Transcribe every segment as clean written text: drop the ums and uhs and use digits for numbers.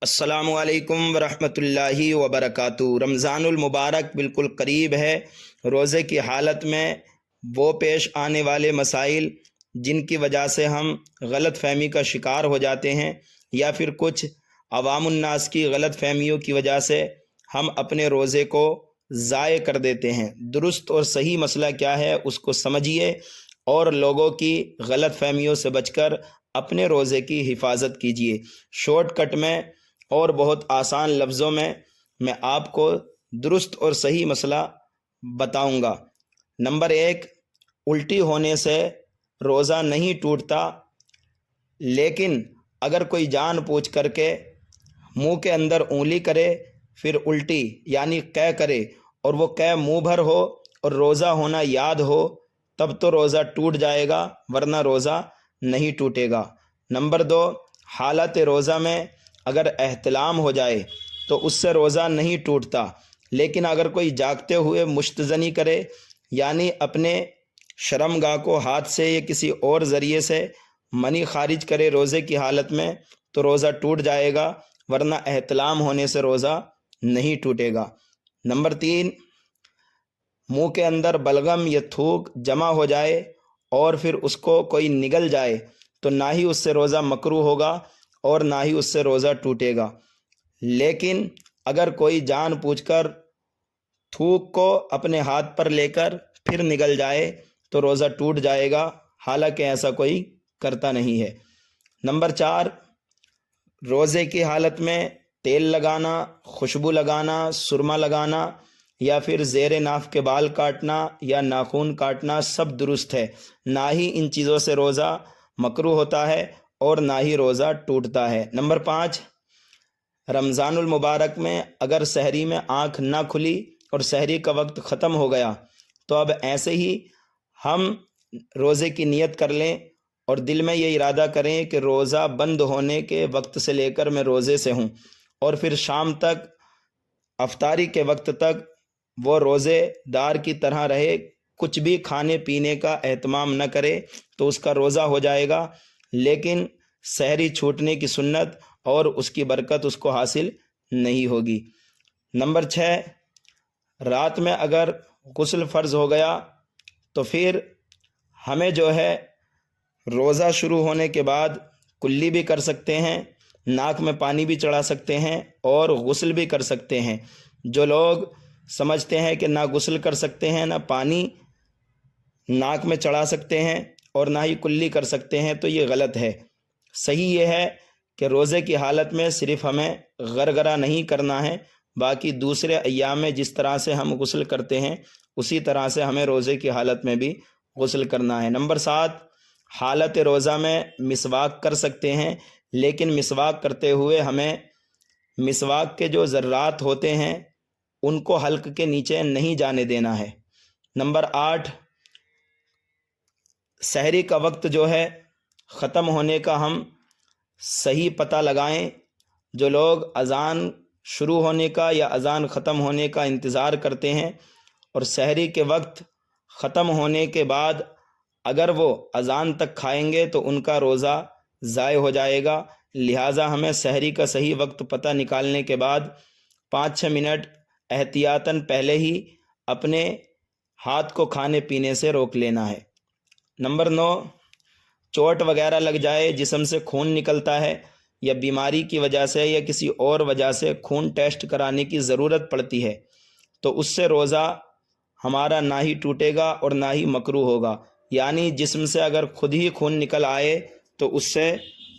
السلام علیکم ورحمۃ اللہ وبرکاتہ۔ رمضان المبارک بالکل قریب ہے۔ روزے کی حالت میں وہ پیش آنے والے مسائل جن کی وجہ سے ہم غلط فہمی کا شکار ہو جاتے ہیں یا پھر کچھ عوام الناس کی غلط فہمیوں کی وجہ سے ہم اپنے روزے کو ضائع کر دیتے ہیں، درست اور صحیح مسئلہ کیا ہے اس کو سمجھیے اور لوگوں کی غلط فہمیوں سے بچ کر اپنے روزے کی حفاظت کیجیے۔ شارٹ کٹ میں اور بہت آسان لفظوں میں آپ کو درست اور صحیح مسئلہ بتاؤں گا۔ نمبر 1، الٹی ہونے سے روزہ نہیں ٹوٹتا، لیکن اگر کوئی جان بوجھ کر کے منہ کے اندر انگلی کرے پھر الٹی یعنی قے کرے اور وہ قے منہ بھر ہو اور روزہ ہونا یاد ہو تب تو روزہ ٹوٹ جائے گا، ورنہ روزہ نہیں ٹوٹے گا۔ نمبر 2، حالت روزہ میں اگر احتلام ہو جائے تو اس سے روزہ نہیں ٹوٹتا، لیکن اگر کوئی جاگتے ہوئے مشتزنی کرے یعنی اپنے شرمگاہ کو ہاتھ سے یا کسی اور ذریعے سے منی خارج کرے روزے کی حالت میں تو روزہ ٹوٹ جائے گا، ورنہ احتلام ہونے سے روزہ نہیں ٹوٹے گا۔ نمبر 3، منہ کے اندر بلغم یا تھوک جمع ہو جائے اور پھر اس کو کوئی نگل جائے تو نہ ہی اس سے روزہ مکروہ ہوگا اور نہ ہی اس سے روزہ ٹوٹے گا، لیکن اگر کوئی جان بوجھ کر تھوک کو اپنے ہاتھ پر لے کر پھر نگل جائے تو روزہ ٹوٹ جائے گا، حالانکہ ایسا کوئی کرتا نہیں ہے۔ نمبر 4، روزے کی حالت میں تیل لگانا، خوشبو لگانا، سرما لگانا یا پھر زیر ناف کے بال کاٹنا یا ناخن کاٹنا سب درست ہے، نہ ہی ان چیزوں سے روزہ مکروہ ہوتا ہے اور نہ ہی روزہ ٹوٹتا ہے۔ نمبر 5، رمضان المبارک میں اگر سحری میں آنکھ نہ کھلی اور سحری کا وقت ختم ہو گیا تو اب ایسے ہی ہم روزے کی نیت کر لیں اور دل میں یہ ارادہ کریں کہ روزہ بند ہونے کے وقت سے لے کر میں روزے سے ہوں، اور پھر شام تک افطاری کے وقت تک وہ روزے دار کی طرح رہے، کچھ بھی کھانے پینے کا اہتمام نہ کرے تو اس کا روزہ ہو جائے گا، لیکن سحری چھوٹنے کی سنت اور اس کی برکت اس کو حاصل نہیں ہوگی۔ نمبر 6، رات میں اگر غسل فرض ہو گیا تو پھر ہمیں جو ہے روزہ شروع ہونے کے بعد کلی بھی کر سکتے ہیں، ناک میں پانی بھی چڑھا سکتے ہیں اور غسل بھی کر سکتے ہیں۔ جو لوگ سمجھتے ہیں کہ نہ غسل کر سکتے ہیں، نہ پانی ناک میں چڑھا سکتے ہیں اور نہ ہی کلی کر سکتے ہیں تو یہ غلط ہے۔ صحیح یہ ہے کہ روزے کی حالت میں صرف ہمیں غرغرہ نہیں کرنا ہے، باقی دوسرے ایام میں جس طرح سے ہم غسل کرتے ہیں اسی طرح سے ہمیں روزے کی حالت میں بھی غسل کرنا ہے۔ نمبر 7، حالت روزہ میں مسواک کر سکتے ہیں، لیکن مسواک کرتے ہوئے ہمیں مسواک کے جو ذرات ہوتے ہیں ان کو حلق کے نیچے نہیں جانے دینا ہے۔ نمبر 8، سحری کا وقت جو ہے ختم ہونے کا ہم صحیح پتہ لگائیں۔ جو لوگ اذان شروع ہونے کا یا اذان ختم ہونے کا انتظار کرتے ہیں اور سحری کے وقت ختم ہونے کے بعد اگر وہ اذان تک کھائیں گے تو ان کا روزہ ضائع ہو جائے گا، لہٰذا ہمیں سحری کا صحیح وقت پتہ نکالنے کے بعد 5-6 منٹ احتیاطاً پہلے ہی اپنے ہاتھ کو کھانے پینے سے روک لینا ہے۔ نمبر 9، چوٹ وغیرہ لگ جائے، جسم سے خون نکلتا ہے یا بیماری کی وجہ سے یا کسی اور وجہ سے خون ٹیسٹ کرانے کی ضرورت پڑتی ہے تو اس سے روزہ ہمارا نہ ہی ٹوٹے گا اور نہ ہی مکروہ ہوگا، یعنی جسم سے اگر خود ہی خون نکل آئے تو اس سے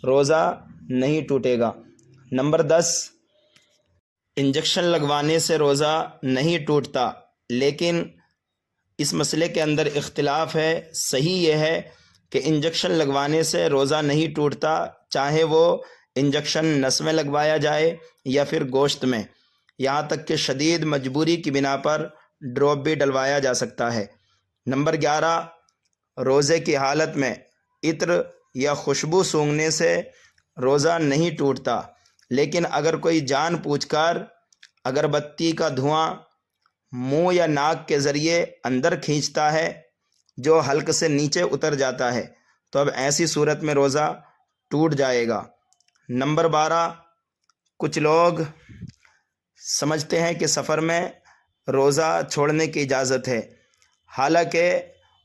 روزہ نہیں ٹوٹے گا۔ نمبر 10، انجیکشن لگوانے سے روزہ نہیں ٹوٹتا، لیکن اس مسئلے کے اندر اختلاف ہے۔ صحیح یہ ہے کہ انجیکشن لگوانے سے روزہ نہیں ٹوٹتا، چاہے وہ انجیکشن نس میں لگوایا جائے یا پھر گوشت میں، یہاں تک کہ شدید مجبوری کی بنا پر ڈراپ بھی ڈلوایا جا سکتا ہے۔ نمبر 11، روزے کی حالت میں عطر یا خوشبو سونگھنے سے روزہ نہیں ٹوٹتا، لیکن اگر کوئی جان بوجھ کر اگربتی کا دھواں منہ یا ناک کے ذریعے اندر کھینچتا ہے جو حلق سے نیچے اتر جاتا ہے تو اب ایسی صورت میں روزہ ٹوٹ جائے گا۔ نمبر 12، کچھ لوگ سمجھتے ہیں کہ سفر میں روزہ چھوڑنے کی اجازت ہے، حالانکہ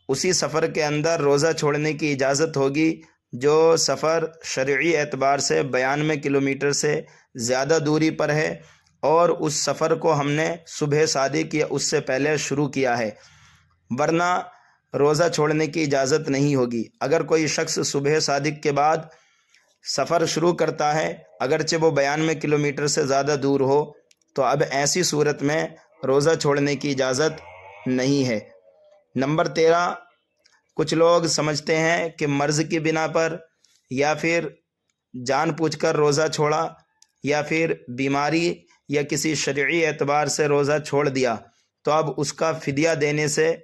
اسی سفر کے اندر روزہ چھوڑنے کی اجازت ہوگی جو سفر شرعی اعتبار سے 92 کلومیٹر سے زیادہ دوری پر ہے اور اس سفر کو ہم نے صبح صادق یا اس سے پہلے شروع کیا ہے، ورنہ روزہ چھوڑنے کی اجازت نہیں ہوگی۔ اگر کوئی شخص صبح صادق کے بعد سفر شروع کرتا ہے، اگرچہ وہ 92 کلومیٹر سے زیادہ دور ہو، تو اب ایسی صورت میں روزہ چھوڑنے کی اجازت نہیں ہے۔ نمبر 13، کچھ لوگ سمجھتے ہیں کہ مرض کی بنا پر یا پھر جان بوجھ کر روزہ چھوڑا یا پھر بیماری یا کسی شرعی اعتبار سے روزہ چھوڑ دیا تو اب اس کا فدیہ دینے سے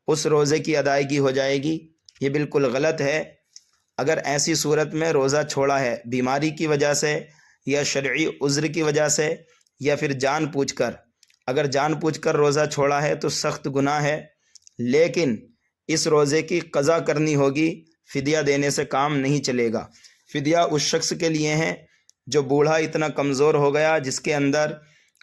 اس روزے کی ادائیگی ہو جائے گی۔ یہ بالکل غلط ہے۔ اگر ایسی صورت میں روزہ چھوڑا ہے بیماری کی وجہ سے یا شرعی عذر کی وجہ سے یا پھر جان بوجھ کر، اگر جان بوجھ کر روزہ چھوڑا ہے تو سخت گناہ ہے، لیکن اس روزے کی قضا کرنی ہوگی، فدیہ دینے سے کام نہیں چلے گا۔ فدیہ اس شخص کے لیے ہے جو بوڑھا اتنا کمزور ہو گیا جس کے اندر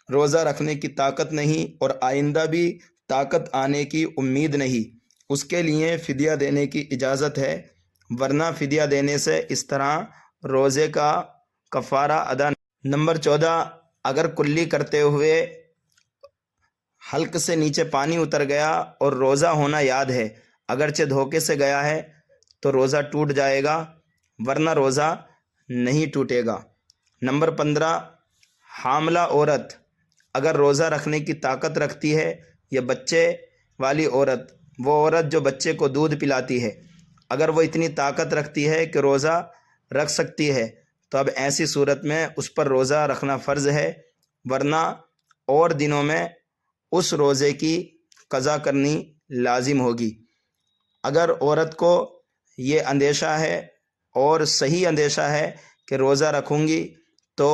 روزہ رکھنے کی طاقت نہیں اور آئندہ بھی طاقت آنے کی امید نہیں، اس کے لیے فدیہ دینے کی اجازت ہے، ورنہ فدیہ دینے سے اس طرح روزے کا کفارہ ادا نہیں۔ نمبر 14، اگر کلی کرتے ہوئے حلق سے نیچے پانی اتر گیا اور روزہ ہونا یاد ہے، اگرچہ دھوکے سے گیا ہے تو روزہ ٹوٹ جائے گا، ورنہ روزہ نہیں ٹوٹے گا۔ نمبر 15، حاملہ عورت اگر روزہ رکھنے کی طاقت رکھتی ہے یا بچے والی عورت، وہ عورت جو بچے کو دودھ پلاتی ہے، اگر وہ اتنی طاقت رکھتی ہے کہ روزہ رکھ سکتی ہے تو اب ایسی صورت میں اس پر روزہ رکھنا فرض ہے، ورنہ اور دنوں میں اس روزے کی قضا کرنی لازم ہوگی۔ اگر عورت کو یہ اندیشہ ہے اور صحیح اندیشہ ہے کہ روزہ رکھوں گی تو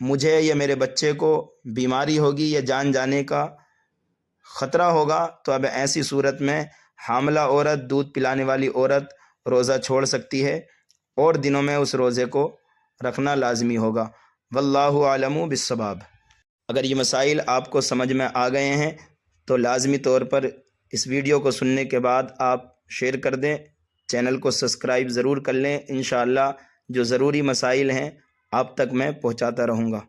مجھے یا میرے بچے کو بیماری ہوگی یا جان جانے کا خطرہ ہوگا، تو اب ایسی صورت میں حاملہ عورت، دودھ پلانے والی عورت روزہ چھوڑ سکتی ہے اور دنوں میں اس روزے کو رکھنا لازمی ہوگا۔ واللہ اعلم بالصواب۔ اگر یہ مسائل آپ کو سمجھ میں آ گئے ہیں تو لازمی طور پر اس ویڈیو کو سننے کے بعد آپ شیئر کر دیں، چینل کو سبسکرائب ضرور کر لیں۔ انشاءاللہ جو ضروری مسائل ہیں آپ تک میں پہنچاتا رہوں گا۔